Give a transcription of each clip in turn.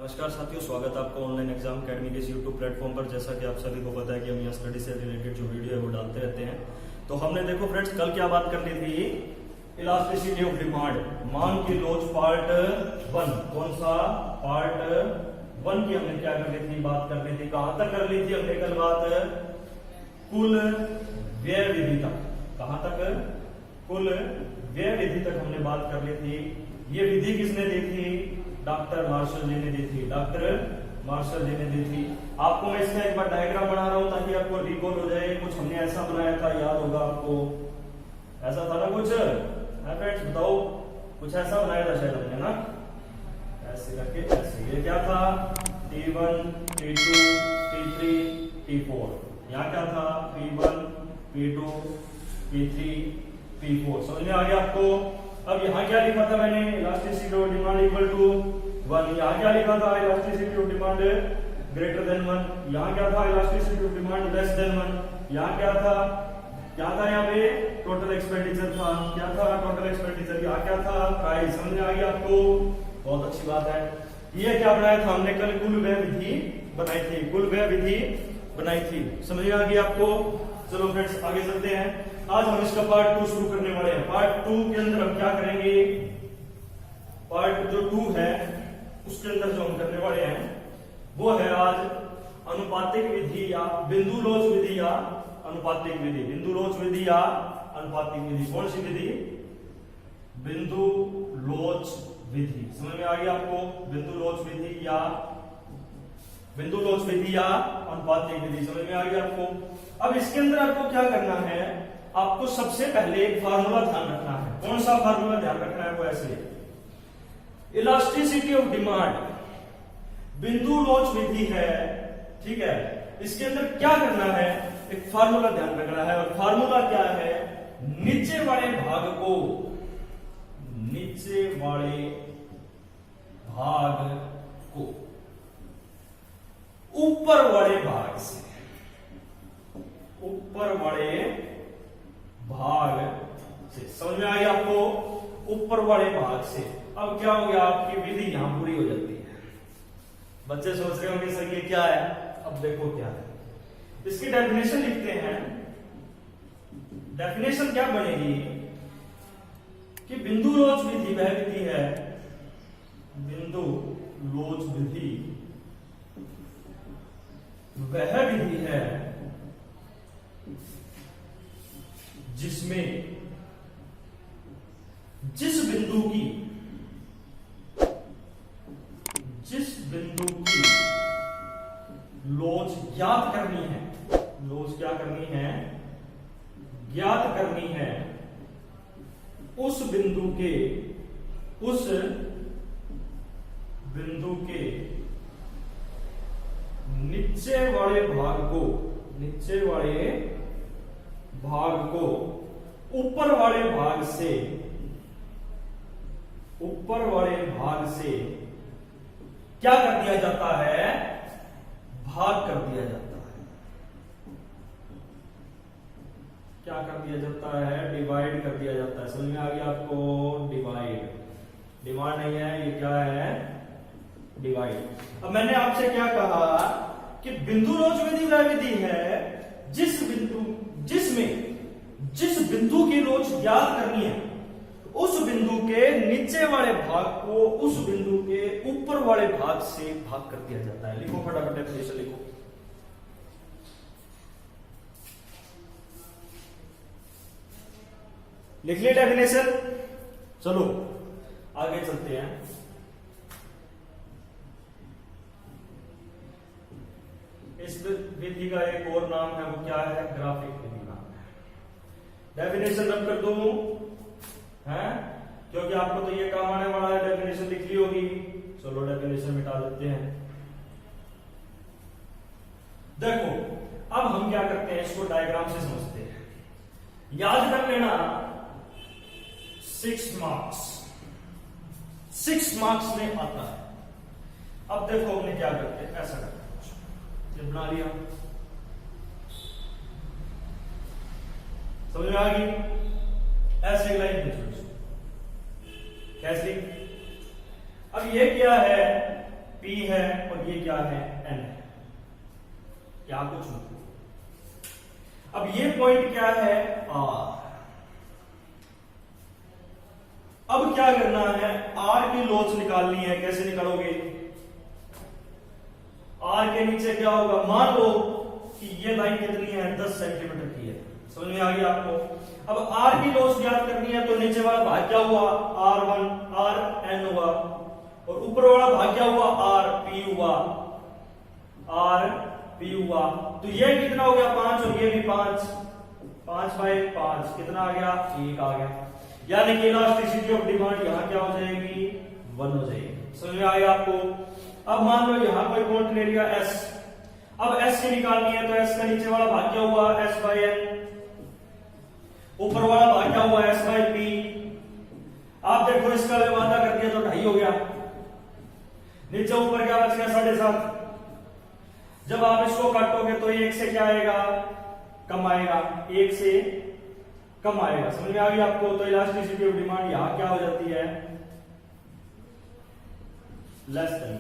नमस्कार साथियों, स्वागत है आपका ऑनलाइन एग्जाम अकेडमी के इस यूट्यूब प्लेटफॉर्म पर। जैसा कि आप सभी को पता है कि हम यहाँ स्टडी से रिलेटेड जो वीडियो है वो डालते रहते हैं। तो हमने देखो फ्रेंड्स कल क्या बात कर ली थी, इलास्टिसिटी ऑफ डिमांड, मांग की लोच पार्ट 1। कौन सा पार्ट 1 की हमने क्या कर ली थी, बात कर ली थी। कहां तक कर ली थी हमने कल बात, कुल व्यय विधि तक। कहां तक, कुल व्यय विधि तक हमने बात कर ली थी। ये विधि किसने दी थी, डॉक्टर मार्शल जी ने दी थी। डॉक्टर मार्शल जी ने दी थी। आपको मैं इसका एक बार डायग्राम बना रहा हूं ताकि आपको रिकॉल हो जाए। कुछ हमने ऐसा बनाया था, याद होगा आपको, ऐसा था ना कुछ फ्रेंड्स, बताओ, कुछ ऐसा बनाया था शायद हमने ना, ऐसे करके ऐसे। ये क्या था, T1 T2 T3 T4। यहाँ क्या था, P1 P2 P3 P4। समझ में आ गया आपको। अब यहाँ क्या लिखा था मैंने, elasticity of demand equal to 1। यहाँ क्या लिखा था, elasticity of demand greater than 1। यहाँ क्या था, elasticity of demand less than 1। यहाँ क्या था, यहाँ पे टोटल एक्सपेंडिचर था। क्या था, टोटल एक्सपेंडिचर। यहाँ क्या था, प्राइस। समझ में आ गया आपको, बहुत अच्छी बात है। ये क्या बनाया था हमने कल, कुल व्यय विधि बनाई थी। कुल व्यय विधि बनाई थी, समझ में आ गया आपको। चलो फ्रेंड्स आगे चलते हैं। आज हम इसका पार्ट 2 शुरू करने वाले हैं। पार्ट 2 के अंदर हम क्या करेंगे, पार्ट जो 2 है उसके अंदर जो हम करने वाले हैं वो है आज अनुपातिक विधि या बिंदु लोच विधि या अनुपातिक विधि। बिंदु लोच विधि या अनुपातिक विधि। कौन सी विधि, बिंदु लोच विधि। समझ में आ गया आपको, बिंदु लोच विधि या अनुपातिक विधि। समझ में आ गया आपको। अब इसके अंदर आपको क्या करना है, आपको सबसे पहले एक फार्मूला ध्यान रखना है। कौन सा फार्मूला ध्यान रखना है, वो ऐसे, इलास्टिसिटी ऑफ डिमांड बिंदु लोच विधि है, ठीक है। इसके अंदर क्या करना है, एक फार्मूला ध्यान रखना है। और फार्मूला क्या है, नीचे वाले भाग को ऊपर वाले भाग से समझ में आ गया आपको, ऊपर वाले भाग से। अब क्या हो गया, आपकी विधि यहां पूरी हो जाती है। बच्चे सोच रहे होंगे सर ये क्या है, अब देखो क्या है। इसकी डेफिनेशन लिखते हैं। डेफिनेशन क्या बनेगी कि बिंदु लोच विधि वह विधि है, बिंदु लोच विधि वह विधि है जिसमें जिस बिंदु की लोच ज्ञात करनी है, लोच क्या करनी है, ज्ञात करनी है, उस बिंदु के नीचे वाले भाग को ऊपर वाले भाग से क्या कर दिया जाता है, भाग कर दिया जाता है। क्या कर दिया जाता है, डिवाइड कर दिया जाता है। समझ में आ गया आपको, डिवाइड नहीं है, ये क्या है, डिवाइड। अब मैंने आपसे क्या कहा कि बिंदु लोच विधि वह विधि है जिस बिंदु की लोच ज्ञात करनी है, उस बिंदु के नीचे वाले भाग को उस बिंदु के ऊपर वाले भाग से भाग कर दिया जाता है। लिखो फटाफट डेफिनेशन लिखो। लिख ली डेफिनेशन। चलो आगे चलते हैं। इस विधि का एक और नाम है, वो क्या है, ग्राफिक विधि नाम है। डेफिनेशन रब कर दो है, क्योंकि आपको तो ये काम आने वाला है। डेफिनेशन लिख ली होगी। चलो डेफिनेशन मिटा देते हैं। देखो अब हम क्या करते हैं, इसको डायग्राम से समझते हैं। याद कर लेना 6 मार्क्स में आता है। अब देखो हमने क्या करते हैं, ऐसा करते हैं, ये बना लिया, समझ में आ गई। ऐसे लाइन खींचो, कैसी। अब ये क्या है, P है और ये क्या है, N है, क्या कुछ नहीं। अब ये पॉइंट क्या है, R। अब क्या करना है, R की लोच निकालनी है। कैसे निकालोगे, R के नीचे क्या होगा, मान लो कि ये लाइन कितनी है, 10 सेंटीमीटर की है। समझ में आ गया आपको। अब R की लोच ज्ञात करनी है तो नीचे वाला भाग क्या हुआ, R1 RN हुआ, और ऊपर वाला भाग क्या हुआ, RP हुआ, RP हुआ। तो ये कितना हो गया, 5, और ये भी 5, 5/5 कितना आ गया, 1 आ गया। यानी कि इलास्टिसिटी ऑफ डिमांड यहां क्या हो जाएगी, 1 हो जाएगी। समझ में आ गया आपको। अब मान लो यहां कोई पॉइंट ले लिया S। अब S की निकालनी है तो S का नीचे वाला भाग क्या हुआ, S/N, ऊपर वाला भाग क्या हुआ, S/P। आप देखो इसका वादा कर दिया तो 2.5 हो गया, नीचे ऊपर क्या बच गया, 7.5। जब आप इसको काटोगे तो 1 से क्या आएगा, कम आएगा, 1 से कम आएगा। समझ में आ गया आपको। तो इलास्टिसिटी ऑफ डिमांड यहां क्या हो जाती है, लेस देन।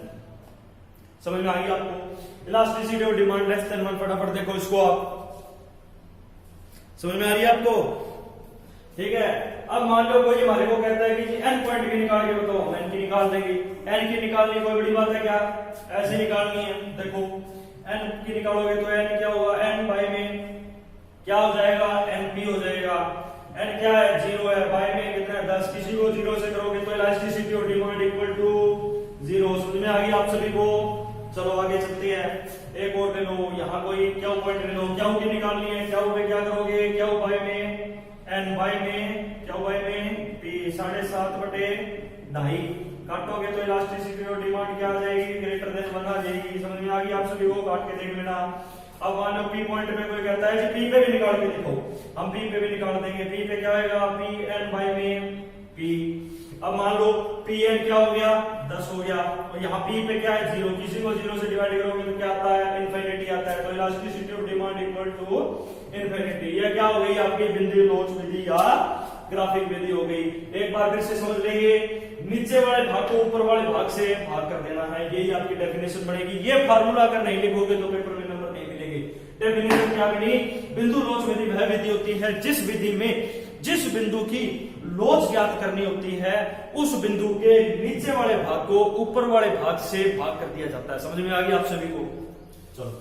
समझ में आ गया आपको। Elasticity of demand less than 1। फटाफट देखो इसको आप, समझ में आ रही है आपको, ठीक है। अब मान लो कोई हमारे को कहता है कि n पॉइंट की निकाल के बताओ, हम n की निकाल देंगे। n की निकालनी कोई बड़ी बात है क्या, ऐसे निकालनी है। देखो n की निकालोगे तो n क्या होगा, n बाय में क्या हो जाएगा, NP हो जाएगा। n क्या है, 0 है, बाय में कितना है, 10। किसी को 0 से करोगे तो elasticity of demand equal to 0। समझ में आ गई आप सभी को। चलो आगे चलते हैं, एक और ले लो, यहाँ कोई क्या पॉइंट ले लो, क्या की निकालनी है। क्या पे क्या करोगे, क्या बाय में n बाय में क्या बाय में P 7.5 काटोगे तो इलास्टिसिटी ऑफ डिमांड क्या आ जाएगी, ग्रेटर देन 1 आ जाएगी। समझ में आ गई आप सभी को, काट के देख लेना। अब मान लो P पॉइंट पे कोई कहता है कि P पे भी निकाल के दिखो, हम P पे भी निकाल देंगे। P पे क्या आएगा, Pn बाय में P। अब मान लो Pn क्या हो गया, 10 हो गया, और यहाँ P पे क्या है, 0। किसी को 0 से डिवाइड करोगे तो क्या आता है, इनफिनिटी आता है। तो elasticity of demand equal to infinity. ये क्या हो गई आपकी बिंदु लोच विधि या ग्राफिक विधि हो गई। एक बार फिर से समझ लेंगे, नीचे वाले भाग को ऊपर वाले भाग से भाग कर देना है, यही आपकी डेफिनेशन बनेगी। ये फार्मूला अगर नहीं लिखोगे तो पेपर में नंबर नहीं मिलेंगे। डेफिनेशन क्या बनी, बिंदु लोच विधि वह विधि होती है जिस विधि में जिस बिंदु की लोच ज्ञात करनी होती है उस बिंदु के नीचे वाले भाग को ऊपर वाले भाग से भाग कर दिया जाता है। समझ में आ गया आप सभी को। चलो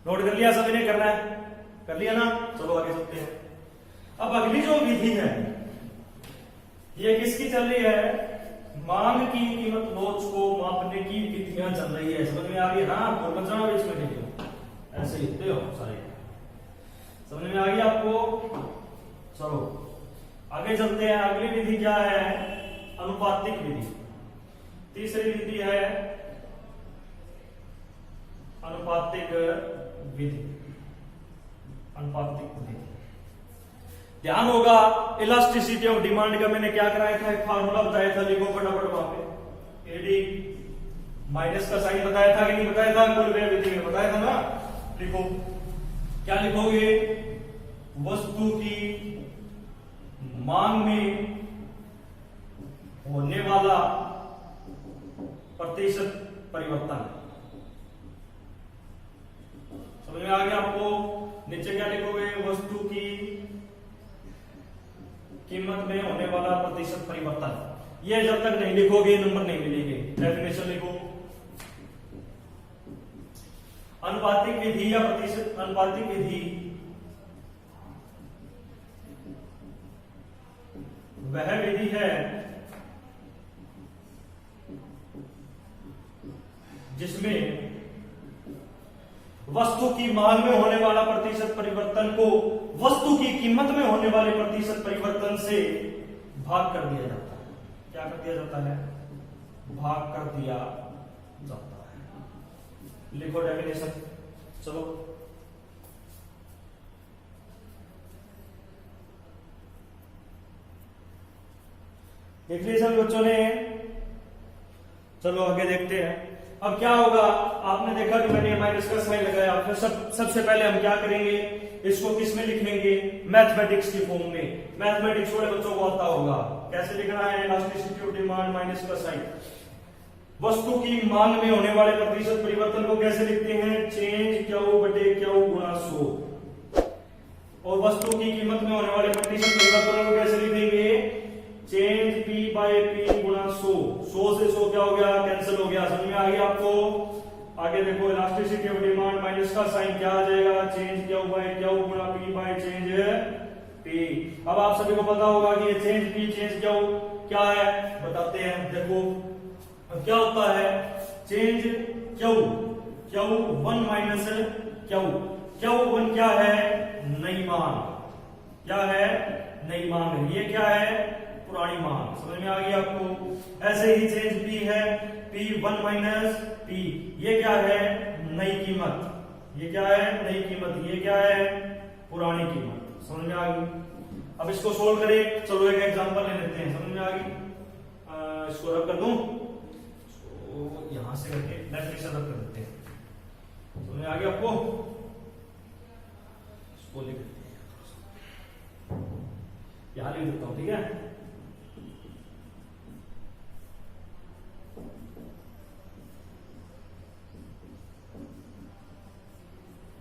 नोट कर लिया सभी ने, करना है, कर लिया ना। चलो आगे चलते हैं। अब अगली जो विधि है ये किसकी चल रही है, मांग की कीमत लोच को मापने की विधियां चल रही है। समझ में आ गई, हाँ और बचाना बीच में नहीं हो, ऐसे लिखते हो सारे। समझ में आ गई आपको। चलो आगे चलते हैं। अगली विधि क्या है, अनुपातिक विधि। तीसरी विधि है अनुपातिक विधि। अनुपातिक विधि ध्यान होगा, इलास्टिसिटी ऑफ डिमांड का मैंने क्या कराया था, एक फार्मूला बताया था, लिखो फटाफट वहां पे। एडी माइनस का साइन बताया था कि नहीं बताया था, कुल व्यय विधि में बताया था ना। लिखो, क्या लिखोगे, वस्तु की मांग में होने वाला प्रतिशत परिवर्तन। समझ में आ गया आपको। नीचे क्या लिखोगे, वस्तु की कीमत में होने वाला प्रतिशत परिवर्तन। ये जब तक नहीं लिखोगे नंबर नहीं मिलेंगे। डेफिनेशन लिखो, अनुपातिक विधि या प्रतिशत अनुपातिक विधि वह विधि है जिसमें वस्तु की मांग में होने वाला प्रतिशत परिवर्तन को वस्तु की कीमत में होने वाले प्रतिशत परिवर्तन से भाग कर दिया जाता है। क्या कर दिया जाता है, भाग कर दिया जाता है। लिखो डेफिनेशन। चलो देख लिया सभी बच्चों ने। चलो आगे देखते हैं। अब क्या होगा, आपने देखा कि मैंने माइनस का साइन लगाया। फिर सबसे पहले हम क्या करेंगे, इसको किस में लिखेंगे, मैथमेटिक्स की फॉर्म में। मैथमेटिक्स वाले बच्चों को आता होगा कैसे लिखना है, इलास्टिसिटी ऑफ डिमांड माइनस का साइन। वस्तु की मांग में होने वाले प्रतिशत परिवर्तन को कैसे लिखते हैं? चेंज क्यू बटे क्यू गुणा 100। और वस्तु की कीमत में होने वाले प्रतिशत परिवर्तन को कैसे लिखेंगे? चेंज पी बाय पी गुणा 100। 100 से 100 क्या हो गया? कैंसिल हो गया। समझ में आ गया आपको? आगे देखो, इलास्टिसिटी ऑफ डिमांड माइनस का साइन क्या आ जाएगा? चेंज क्यू बाय क्यू गुणा पी बाय चेंज पी। अब आप सभी को पता होगा कि ये चेंज पी चेंज क्यू क्या है, बताते हैं। देखो क्या होता है? Change Q, Q one minus Q. Q one क्या है? नई मांग। क्या है? नई मांग। ये क्या है? पुरानी मांग। समझ में आ गई आपको? ऐसे ही चेंज पी है, पी वन माइनस पी। ये क्या है? नई कीमत। ये क्या है? नई कीमत। ये क्या है? पुरानी कीमत। समझ में आ गई? अब इसको सोल्व करें। चलो एक एग्जांपल ले लेते हैं। समझ में आ गई? इसको रब कर दूं, यहां से करके लेफ्ट से रब कर देते हैं। समझ में आ गया आपको? इसको लिख देते हैं, यहां लिख देता हूं, ठीक है?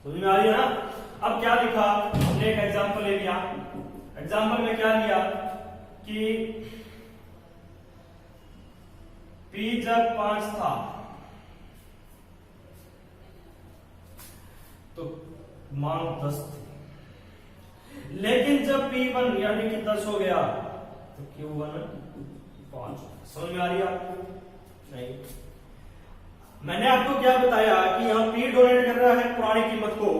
समझ में आ रही है ना? अब क्या लिखा हमने? एक एग्जांपल ले लिया। एग्जांपल में क्या लिया कि P जब 5 था तो मांग 10 थी, लेकिन जब P1 यानी कि 10 हो गया तो Q1 5। समझ में आ रही है आपको? नहीं। मैंने आपको क्या बताया कि यहाँ P डोनेट कर रहा है पुरानी कीमत को,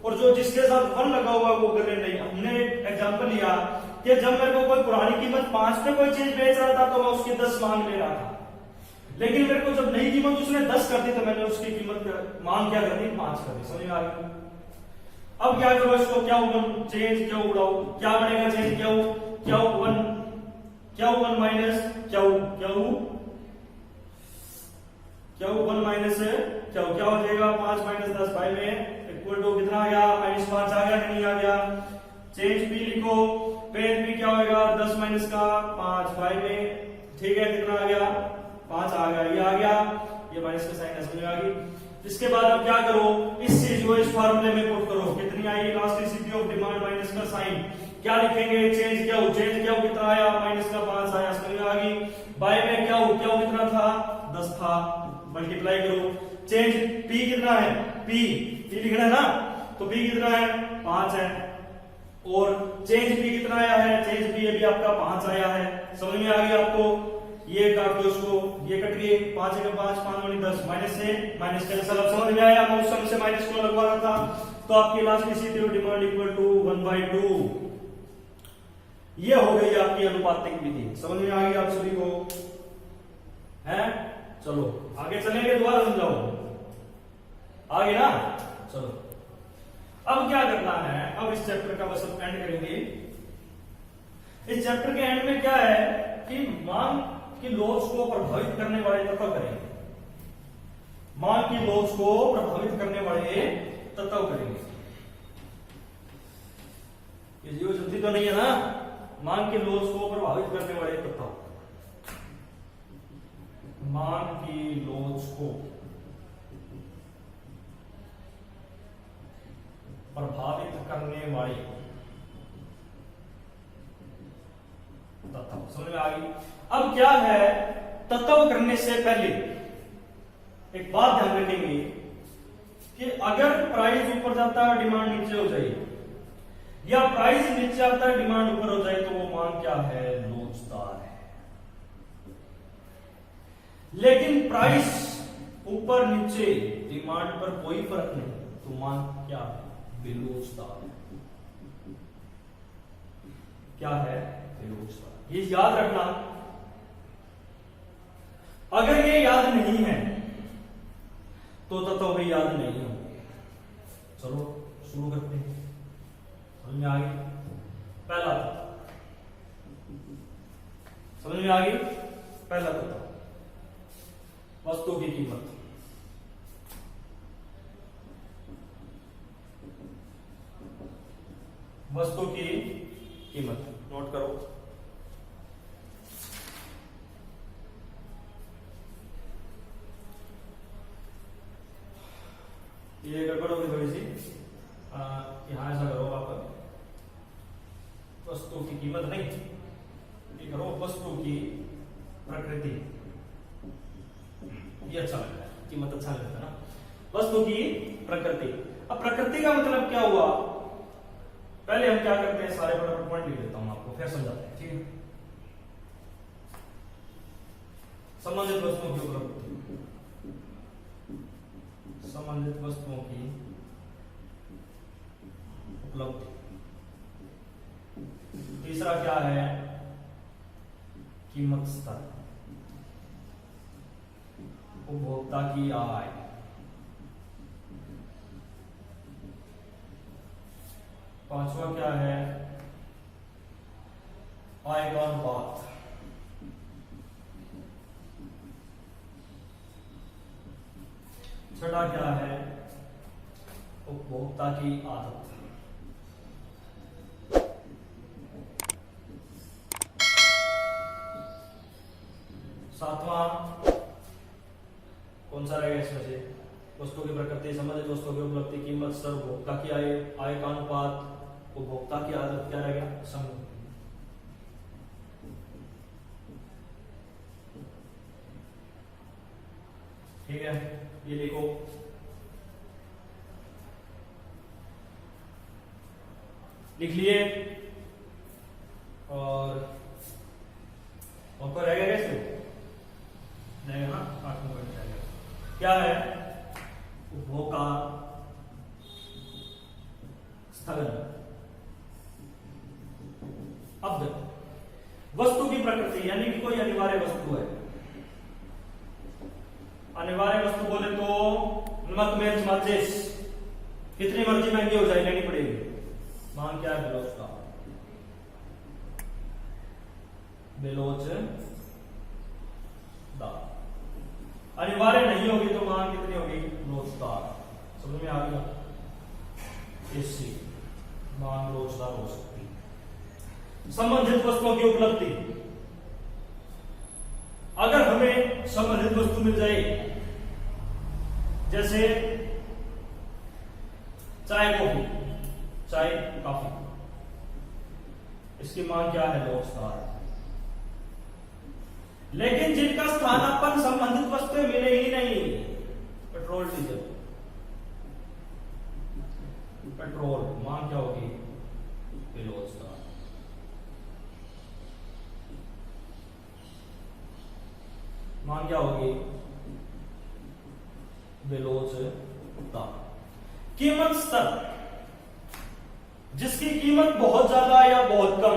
और जो जिसके साथ 1 लगा हुआ वो कर रहे नहीं। हमने एग्जांपल लिया कि जब मेरे को कोई पुरानी कीमत 5 पे कोई चीज बेच रहा था तो मैं उसकी 10 मांग ले रहा था, लेकिन मेरे को जब नई कीमत उसने 10 कर दी तो मैंने उसकी कीमत मांग क्या कर दी? 5 कर दी। समझ में आ गई? अब क्या करो इसको? क्या चेंज क्यू उड़ाओ, क्या बनेगा? Change Q, Q one minus Q, Q one minus Q, क्या हो जाएगा? 5 माइनस 10 बाई में इक्वल टू कितना आ गया? -5 आ गया कि नहीं आ गया? चेंज पी लिखो, पेन पी क्या होगा? 10 माइनस का 5 बाई में, ठीक है? कितना आ गया? 5 आ गया। ये आ गया, ये माइनस का साइन समझ में आ गई? इसके बाद अब क्या करो? इस चीज को इस फार्मूले में पुट करो। कितनी आई? इलास्टिसिटी ऑफ डिमांड माइनस का साइन क्या लिखेंगे? चेंज क्यू, चेंज क्यू कितना आया? -5 आया। समझ में आ गई? बाय में क्यू, क्यू कितना था? 10 था। मल्टीप्लाई करो। चेंज पी कितना है? पी लिखना है ना, तो पी कितना है? 5 है। और चेंज पी कितना आया है? चेंज पी अभी आपका 5 आया है। समझ में आ गई आपको? ये काट दो इसको, ये कट गए। 5 के 5, 5 वाली 10, माइनस से माइनस कैंसिल। अब समझ में आया? मैं उस समय से माइनस को लगवा रहा था, तो आपकी elasticity of demand equal to 1/2। ये हो गई आपकी अनुपातिक विधि। समझ में आ गई आप सभी को? है? चलो आगे चलेंगे, दोबारा समझाओ। आगे ना? चलो अब क्या करना है? अब इस चैप्टर का बस एंड करेंगे। इस चैप्टर के एंड में क्या है कि मांग की लॉस को प्रभावित करने वाले तत्व करेंगे। मांग की लॉस को प्रभावित करने वाले तत्व करेंगे। ये जीव जल्दी तो नहीं है ना? मांग की लॉस को प्रभावित करने वाले तत्व, मांग की लॉस को प्रभावित करने वाले तत्व। समझ में आ गई? अब क्या है? तत्व करने से पहले एक बात ध्यान रखेंगे कि अगर प्राइस ऊपर जाता है डिमांड नीचे हो जाए, या प्राइस नीचे आता है डिमांड ऊपर हो जाए, तो वो मांग क्या है? लोचदार है। लेकिन प्राइस ऊपर नीचे डिमांड पर कोई फर्क नहीं, तो मांग क्या है? बेलोचदार है। क्या है? बेलोचदार। ये याद रखना। अगर ये याद नहीं है तो तत्व भी याद नहीं होंगे। चलो शुरू करते हैं। समझ में आ गई? पहला तत्व समझ में आ गई? पहला तत्व वस्तु की कीमत। वस्तु की कीमत नोट करो। ये गड़बड़ होगी थोड़ी सी। यहाँ ऐसा करो आप, वस्तु की कीमत नहीं, ये करो वस्तु की प्रकृति, ये अच्छा लगता है, कीमत अच्छा लगता है ना। वस्तु की प्रकृति। अब प्रकृति का मतलब क्या हुआ, पहले हम क्या करते हैं, सारे फटाफट पॉइंट लिख देता हूं आपको, फिर समझाते हैं, ठीक है। संबंधित वस्तुओं की उपलब्धि, संबंधित वस्तुओं की उपलब्धि। तीसरा क्या है, कीमत स्तर, उपभोक्ता की आय। पांचवा क्या है, आय का अनुपात। छठा क्या है, उपभोक्ता की आदत। सातवां कौन सा रहेगा इसमें से, वस्तु की प्रकृति, संबंधित वस्तुओं की उपलब्धि, कीमत स्तर, उपभोक्ता की आय, आय का अनुपात, उपभोक्ता की आदत। क्या रहेगा, समूह। ठीक है, ये लिखो। लिख लिए, और कोई रहेगा कैसे रहेगा ना, 8वां पॉइंट रहेगा। क्या है, उपभोग का स्थगन। अब वस्तु की प्रकृति, यानी कि कोई अनिवार्य वस्तु है। अनिवार्य वस्तु बोले तो नमक, मिर्च, माचिस, कितनी मर्जी महंगी हो जाए लेनी पड़ेगी। मान क्या है, बेलोचदार। बेलोचदार अनिवार्य नहीं होगी तो मान कितनी होगी, लोचदार। समझ में आ गया, इससे मान लोचदार हो सकती है। संबंधित वस्तुओं की उपलब्धि, अगर हमें संबंधित वस्तु मिल जाए, जैसे चाय कॉफी, चाय कॉफी, इसकी मांग क्या है, लोचदार। लेकिन जिनका स्थानापन्न संबंधित वस्तुएं मिले ही नहीं, पेट्रोल डीजल, पेट्रोल, मांग क्या होगी, बेलोचदार। मांग क्या होगी, बेलोचदार। कीमत स्तर, जिसकी कीमत बहुत ज्यादा या बहुत कम,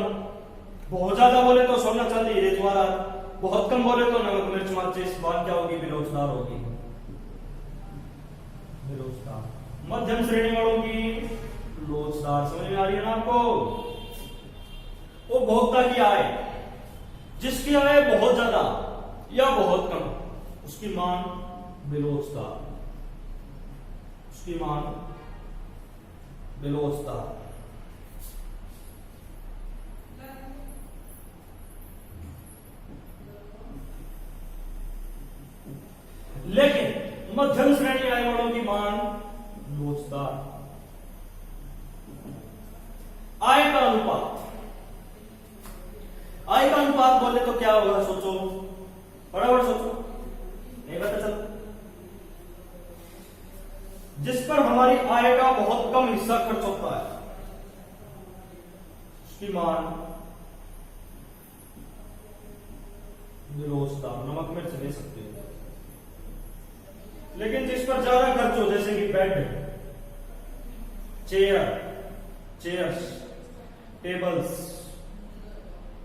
बहुत ज्यादा बोले तो सोना चांदी हीरे जवाहरात, बहुत कम बोले तो नमक मिर्च माचिस, बात क्या होगी, बेरोजगार होगी, बेरोजगार। मध्यम श्रेणी वालों की लोचदार। समझ में आ रही है ना आपको। उपभोक्ता की आय, जिसकी आय बहुत ज्यादा या बहुत कम, उसकी मांग बेरोजगार, उसकी मांग बेरोजगार। लेकिन मध्यम श्रेणी आय वालों की मांग लोचदार। आय का अनुपात, आय का अनुपात बोले तो क्या होगा, सोचो, बराबर सोचो, नहीं पता चल। जिस पर हमारी आय का बहुत कम हिस्सा खर्च होता है, उसकी मांग बेरोजगार। नमक मिर्च ले सकते हैं। लेकिन जिस पर ज्यादा खर्च हो, जैसे कि बेड, चेयर्स, टेबल्स,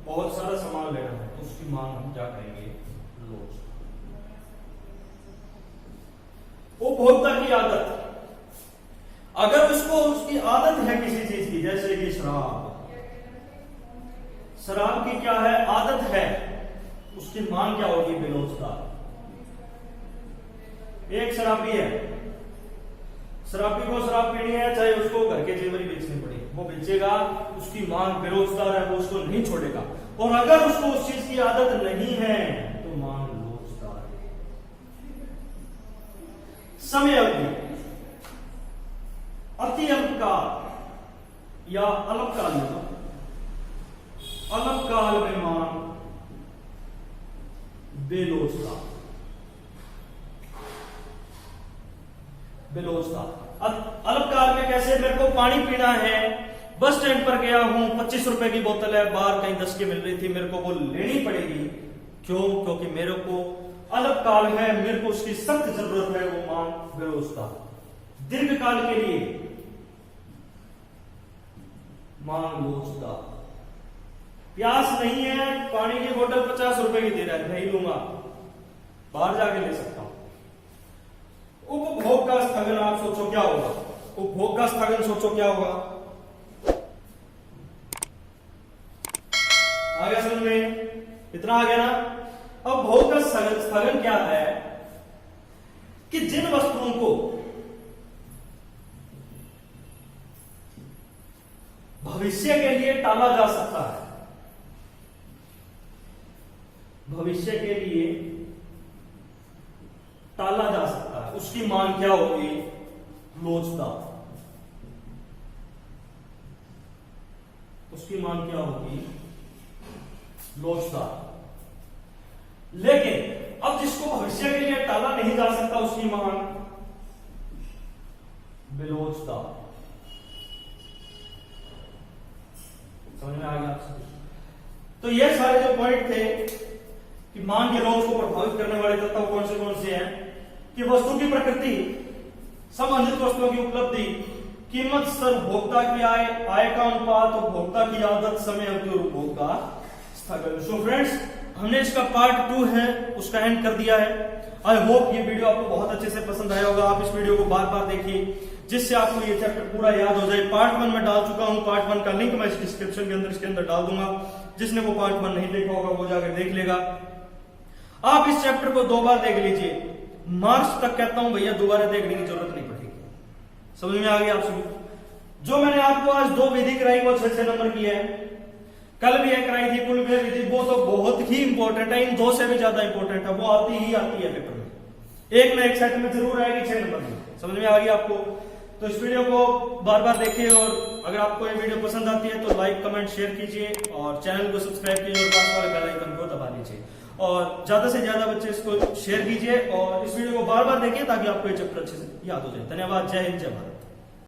बहुत सारा सामान लेना है, तो उसकी मांग हम क्या करेंगे, लोच। उपभोक्ता की आदत, अगर उसकी आदत है किसी चीज की, जैसे कि शराब की क्या है, आदत है, उसकी मांग क्या होगी, बेरोजगार। एक शराबी है, शराबी को शराब पीनी है, चाहे उसको घर के जेवर ही बेचनी पड़े, वो बेचेगा, उसकी मांग बेरोजगार है, वो उसको नहीं छोड़ेगा। और अगर उसको उस चीज की आदत नहीं है तो मांग लोचदार है। समय अवधि, अति अल्पकाल या अल्पकाल में, अल्पकाल में मान बेलोचता, बेलोचता। अल्पकाल में कैसे? मेरे को पानी पीना है, बस स्टैंड पर गया हूं, 25 रुपए की बोतल है, बाहर कहीं 10 की मिल रही थी, मेरे को वो लेनी पड़ेगी। क्यों? क्योंकि मेरे को अल्पकाल है, मेरे को उसकी सख्त जरूरत है, वो मान बेलोचता। दीर्घकाल के लिए मान लोचता। प्यास नहीं है, पानी की बोतल 50 रुपए की दे रहा है, नहीं लूंगा, बाहर जाके ले सकता हूं। उपभोग का स्थगन, आप सोचो क्या होगा? उपभोग का स्थगन सोचो क्या होगा? आ गया समझ में? इतना आ गया ना? अब भोग का स्थगन क्या है कि जिन वस्तुओं को भविष्य के लिए टाला जा सकता है, भविष्य के लिए टाला जा सकता है, उसकी मांग क्या होगी? लोचता। उसकी मांग क्या होगी? लोचता। लेकिन अब जिसको भविष्य के लिए टाला नहीं जा सकता, उसकी मांग बेलोचता। समझ में आ गया आपसे? तो ये सारे जो पॉइंट थे कि मांग के रोज को प्रभावित करने वाले तत्व कौन से हैं कि वस्तु की प्रकृति, संबंधित वस्तुओं की उपलब्धि, कीमत स्तर, भोक्ता की आय का अनुपात, उपभोक्ता की आदत, समय अवधि और उपभोग का स्थगन। सो फ्रेंड्स, हमने इसका पार्ट 2 है उसका एंड कर दिया है। आई होप ये वीडियो आपको बहुत अच्छे से पसंद आया होगा। आप इस वीडियो को बार बार देखिए जिससे आपको ये चैप्टर पूरा याद हो जाए। पार्ट 1 में डाल चुका हूं, पार्ट 1 का लिंक मैं इस डिस्क्रिप्शन के अंदर इसके अंदर डाल दूंगा। जिसने वो पार्ट 1 नहीं देखा होगा वो जाकर देख लेगा। आप इस चैप्टर को 2 बार देख लीजिए। मार्च तक कहता हूं भैया दोबारा देखने की जरूरत नहीं पड़ेगी। समझ में आ गया आप सभी? जो मैंने आपको आज 2 विधि कराई वो 6 नंबर की है। कल भी एक कराई थी कुल विधि, वो तो बहुत ही इंपॉर्टेंट है, इन 2 से भी ज्यादा इंपॉर्टेंट है, वो आती है पेपर में, एक ना एक सेट में जरूर आएगी 6 नंबर में। समझ में आ गया आपको? तो इस वीडियो को बार बार देखिए और अगर आपको ये वीडियो पसंद आती है तो लाइक कमेंट शेयर कीजिए और चैनल को सब्सक्राइब कीजिए और पास वाले बेल आइकन को दबा लीजिए और ज्यादा से ज्यादा बच्चे इसको शेयर कीजिए और इस वीडियो को बार बार देखिए ताकि आपको ये चैप्टर अच्छे से याद हो जाए। धन्यवाद। जय हिंद, जय भारत।